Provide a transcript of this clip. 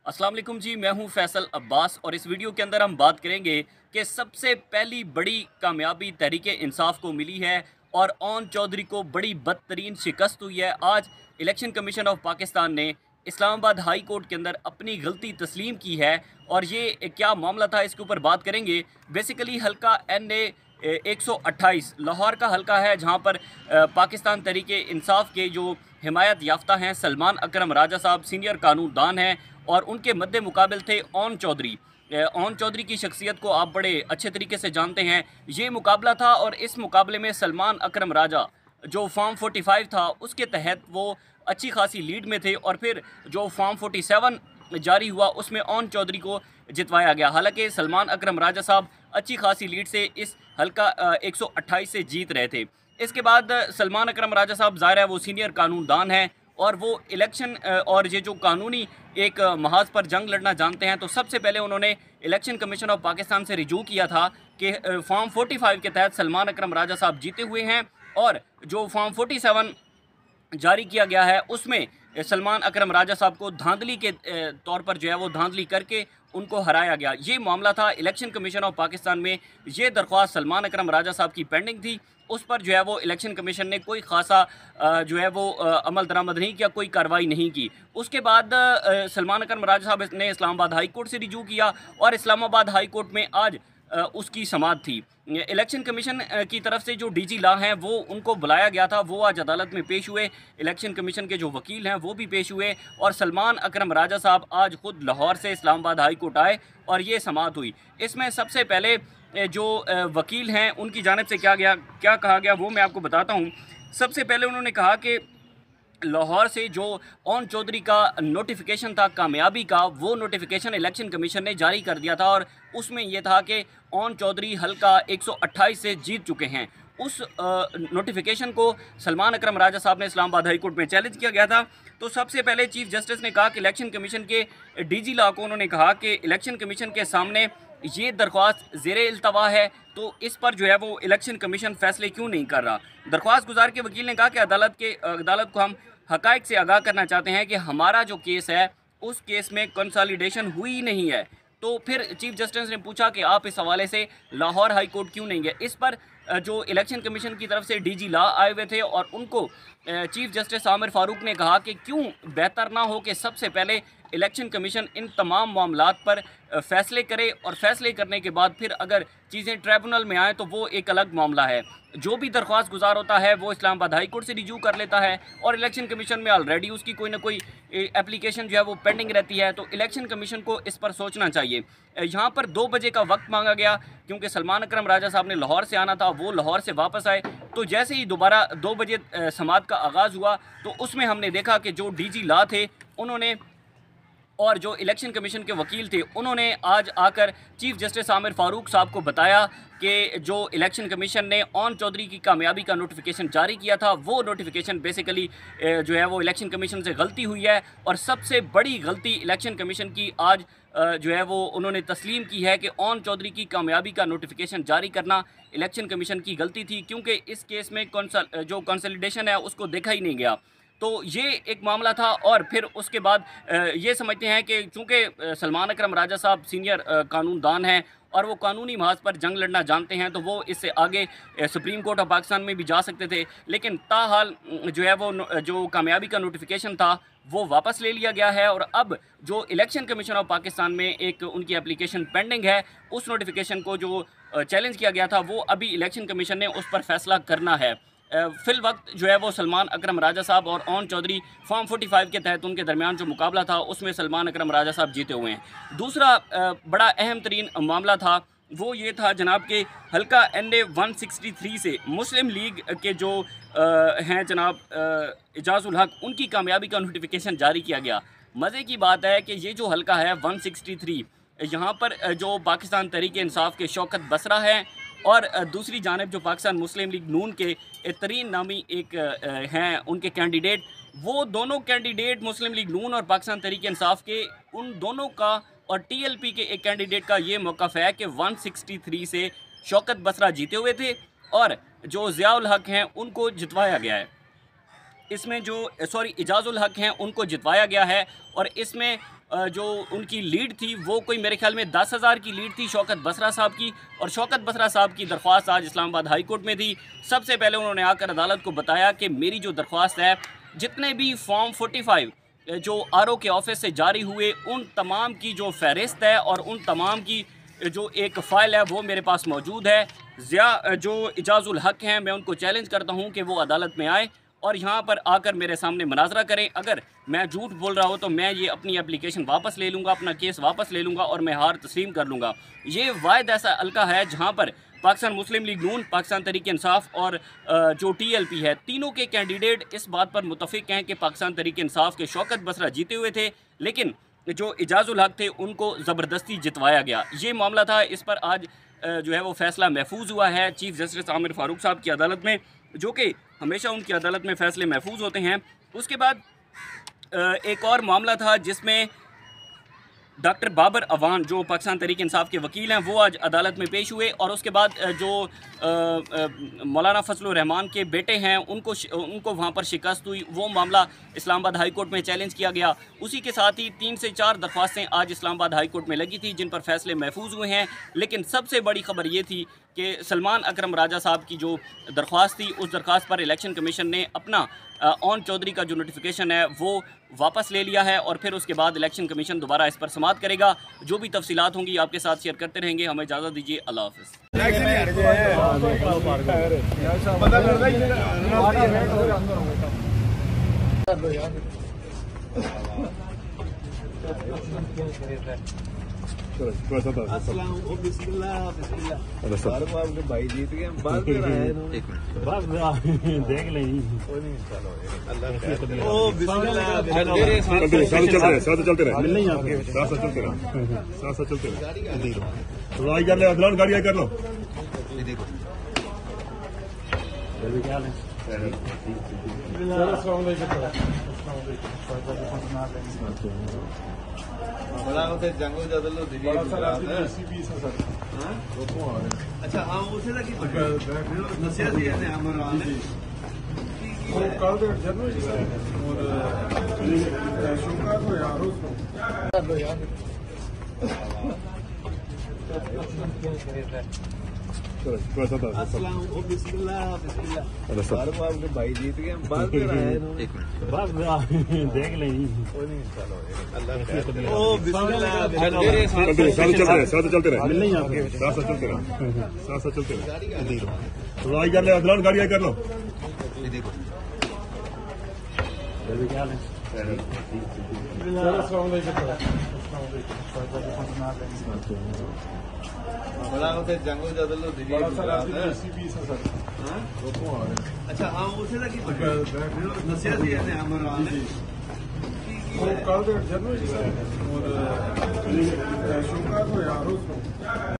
अस्सलाम वालेकुम जी, मैं हूं फैसल अब्बास और इस वीडियो के अंदर हम बात करेंगे कि सबसे पहली बड़ी कामयाबी तहरीक इंसाफ को मिली है और ओन चौधरी को बड़ी बदतरीन शिकस्त हुई है। आज इलेक्शन कमीशन ऑफ पाकिस्तान ने इस्लामाबाद हाई कोर्ट के अंदर अपनी गलती तस्लीम की है और ये क्या मामला था इसके ऊपर बात करेंगे। बेसिकली हल्का NA 128 लाहौर का हल्का है, जहाँ पर पाकिस्तान तहरीक इंसाफ के जो हिमायत याफ्ता हैं सलमान अकरम राजा साहब सीनियर कानूनदान हैं और उनके मद्दे मुकाबिल थे ओन चौधरी। ओन चौधरी की शख्सियत को आप बड़े अच्छे तरीके से जानते हैं। ये मुकाबला था और इस मुकाबले में सलमान अकरम राजा जो फॉर्म 45 था उसके तहत वो अच्छी खासी लीड में थे और फिर जो फॉर्म 47 जारी हुआ उसमें ओन चौधरी को जितवाया गया। हालांकि सलमान अकरम राजा साहब अच्छी खासी लीड से इस हल्का 128 से जीत रहे थे। इसके बाद सलमान अकरम राजा साहब ज़ाहिर है वो सीनियर कानूनदान हैं और वो इलेक्शन और ये जो कानूनी एक महाज पर जंग लड़ना जानते हैं। तो सबसे पहले उन्होंने इलेक्शन कमीशन ऑफ पाकिस्तान से रिजू किया था कि फॉर्म 45 के तहत सलमान अकरम राजा साहब जीते हुए हैं और जो फॉर्म 47 जारी किया गया है उसमें सलमान अकरम राजा साहब को धांधली के तौर पर जो है वो धांधली करके उनको हराया गया। ये मामला था इलेक्शन कमीशन ऑफ पाकिस्तान में। ये दरख्वास्त सलमान अकरम राजा साहब की पेंडिंग थी, उस पर जो है वो इलेक्शन कमीशन ने कोई खासा जो है वो अमल दरामद नहीं किया, कोई कार्रवाई नहीं की। उसके बाद सलमान अकरम राजा साहब ने इस्लामाबाद हाई कोर्ट से रिजू किया और इस्लामाबाद हाई कोर्ट में आज उसकी समाअत थी। इलेक्शन कमीशन की तरफ से जो DG लॉ हैं वो उनको बुलाया गया था, वो आज अदालत में पेश हुए। इलेक्शन कमीशन के जो वकील हैं वो भी पेश हुए और सलमान अकरम राजा साहब आज खुद लाहौर से इस्लामाबाद हाई कोर्ट आए और ये समाअत हुई। इसमें सबसे पहले जो वकील हैं उनकी जानिब से क्या कहा गया वो मैं आपको बताता हूँ। सबसे पहले उन्होंने कहा कि लाहौर से जो ओन चौधरी का नोटिफिकेशन था कामयाबी का, वो नोटिफिकेशन इलेक्शन कमीशन ने जारी कर दिया था और उसमें यह था कि ओन चौधरी हल्का 128 से जीत चुके हैं। उस नोटिफिकेशन को सलमान अकरम राजा साहब ने इस्लामाबाद हाई कोर्ट में चैलेंज किया गया था। तो सबसे पहले चीफ जस्टिस ने कहा कि इलेक्शन कमीशन के DG लॉ को उन्होंने कहा कि इलेक्शन कमीशन के सामने ये दरख्वास्त ज़ेरे इल्तवा है, तो इस पर जो है वो इलेक्शन कमीशन फैसले क्यों नहीं कर रहा। दरख्वास्त गुजार के वकील ने कहा कि अदालत को हम हक़ाइक़ से आगाह करना चाहते हैं कि हमारा जो केस है उस केस में कंसोलिडेशन हुई नहीं है। तो फिर चीफ जस्टिस ने पूछा कि आप इस हवाले से लाहौर हाई कोर्ट क्यों नहीं गए। इस पर जो इलेक्शन कमीशन की तरफ से DG लॉ आए हुए थे और उनको चीफ जस्टिस आमिर फ़ारूक ने कहा कि क्यों बेहतर ना हो कि सबसे पहले इलेक्शन कमीशन इन तमाम मामलात पर फ़ैसले करे और फ़ैसले करने के बाद फिर अगर चीज़ें ट्रिब्यूनल में आएँ तो वो एक अलग मामला है। जो भी दरख्वास्त गुजार होता है वो इस्लामाबाद हाई कोर्ट से रिजू कर लेता है और इलेक्शन कमीशन में ऑलरेडी उसकी कोई ना कोई एप्लीकेशन जो है वो पेंडिंग रहती है। तो इलेक्शन कमीशन को इस पर सोचना चाहिए। यहाँ पर 2 बजे का वक्त मांगा गया क्योंकि सलमान अकरम राजा साहब ने लाहौर से आना था, वो लाहौर से वापस आए। तो जैसे ही दोबारा 2 बजे समाअत का आगाज़ हुआ तो उसमें हमने देखा कि जो DG लॉ थे उन्होंने और जो इलेक्शन कमीशन के वकील थे उन्होंने आज आकर चीफ जस्टिस आमिर फ़ारूक साहब को बताया कि जो इलेक्शन कमीशन ने ओन चौधरी की कामयाबी का नोटिफिकेशन जारी किया था वो नोटिफिकेशन बेसिकली जो है वो इलेक्शन कमीशन से गलती हुई है और सबसे बड़ी गलती इलेक्शन कमीशन की आज जो है वो उन्होंने तस्लीम की है कि ओन चौधरी की कामयाबी का नोटिफिकेशन जारी करना इलेक्शन कमीशन की गलती थी, क्योंकि इस केस में जो कंसोलिडेशन है उसको देखा ही नहीं गया। तो ये एक मामला था और फिर उसके बाद ये समझते हैं कि चूँकि सलमान अकरम राजा साहब सीनियर कानूनदान हैं और वो कानूनी महाज पर जंग लड़ना जानते हैं, तो वो इससे आगे सुप्रीम कोर्ट ऑफ पाकिस्तान में भी जा सकते थे। लेकिन ताहाल जो है वो जो कामयाबी का नोटिफिकेशन था वो वापस ले लिया गया है और अब जो इलेक्शन कमीशन ऑफ पाकिस्तान में एक उनकी एप्लीकेशन पेंडिंग है, उस नोटिफिकेशन को जो चैलेंज किया गया था वो अभी इलेक्शन कमीशन ने उस पर फैसला करना है। फिल वक्त जो है वो सलमान अकरम राजा साहब और ओन चौधरी फॉर्म 45 के तहत उनके दरमियान जो मुकाबला था उसमें सलमान अकरम राजा साहब जीते हुए हैं। दूसरा बड़ा अहम तरीन मामला था वो ये था जनाब के हल्का NA 163 से मुस्लिम लीग के जो हैं जनाब इजाज़ुल हक, उनकी कामयाबी का नोटिफिकेशन जारी किया गया। मज़े की बात है कि ये जो हल्का है 163, यहाँ पर जो पाकिस्तान तहरीक इंसाफ के शौकत बसरा हैं और दूसरी जानिब जो पाकिस्तान मुस्लिम लीग नून के तरीन नामी एक हैं उनके कैंडिडेट, वो दोनों कैंडिडेट मुस्लिम लीग नून और पाकिस्तान तहरीक इंसाफ के उन दोनों का और TLP के एक कैंडिडेट का ये मौक़िफ़ है कि 163 से शौकत बसरा जीते हुए थे और जो ज़ियाउल हक हैं उनको जितवाया गया है। इसमें जो इजाज़ुल हक हैं उनको जितवाया गया है और इसमें जो उनकी लीड थी वो कोई मेरे ख्याल में 10,000 की लीड थी शौकत बसरा साहब की। और शौकत बसरा साहब की दरख्वास्त आज इस्लामाबाद हाई कोर्ट में थी। सबसे पहले उन्होंने आकर अदालत को बताया कि मेरी जो दरख्वास्त है, जितने भी फॉर्म 45 जो आरओ के ऑफिस से जारी हुए, उन तमाम की जो फहरिस्त है और उन तमाम की जो एक फ़ाइल है वो मेरे पास मौजूद है। जो इजाज़ुल हक हैं, मैं उनको चैलेंज करता हूँ कि वो अदालत में आए और यहाँ पर आकर मेरे सामने मुनाजरा करें। अगर मैं झूठ बोल रहा हूँ तो मैं ये अपनी एप्लीकेशन वापस ले लूँगा, अपना केस वापस ले लूँगा और मैं हार तस्लीम कर लूँगा। ये वाहिद ऐसा हल्का है जहाँ पर पाकिस्तान मुस्लिम लीग नून, पाकिस्तान तहरीक इंसाफ और जो टीएलपी है, तीनों के कैंडिडेट इस बात पर मुतफिक हैं कि पाकिस्तान तहरीक इंसाफ के शौकत बसरा जीते हुए थे, लेकिन जो इजाज़ुल हक थे उनको ज़बरदस्ती जितवाया गया। ये मामला था। इस पर आज जो है वो फैसला महफूज हुआ है चीफ जस्टिस आमिर फारूक साहब की अदालत में, जो कि हमेशा उनकी अदालत में फ़ैसले महफूज होते हैं। उसके बाद एक और मामला था जिसमें डॉक्टर बाबर अवान जो पाकिस्तान तहरीक इंसाफ के वकील हैं वो आज अदालत में पेश हुए। और उसके बाद जो मौलाना फजलुर रहमान के बेटे हैं उनको वहाँ पर शिकस्त हुई। वो मामला इस्लामाबाद हाई कोर्ट में चैलेंज किया गया। उसी के साथ ही 3 से 4 दरख्वास्तें आज इस्लामाबाद हाई कोर्ट में लगी थी जिन पर फैसले महफूज हुए हैं। लेकिन सबसे बड़ी खबर ये थी कि सलमान अकरम राजा साहब की जो दरख्वास्त थी, उस दरख्वास्त पर इलेक्शन कमीशन ने अपना ऑन चौधरी का जो नोटिफिकेशन है वो वापस ले लिया है और फिर उसके बाद इलेक्शन कमीशन दोबारा इस पर समाअत करेगा। जो भी तफसीलात होंगी आपके साथ शेयर करते रहेंगे। हमें इजाज़त दीजिए। अल्लाह हाफ़िज़। आपके भाई जीत गए, बात कर रहे हैं देख लें। चलते रहे गाड़ी कर लो। जंगल जदलो अच्छा हाँ उसे लगी नसिया दी है अमरवान ने कल दे जन्म जी सर और शुक्र को यार उसको आपके भाई जीत गए, बात कर रहे हैं देख लें। चलते रहे गाड़ी कर लो। जंगल जदलो अच्छा हाँ उसे लगी नसिया दी है अमरवान ने कल दे जन्म जी सर और शुक्र को यार उसको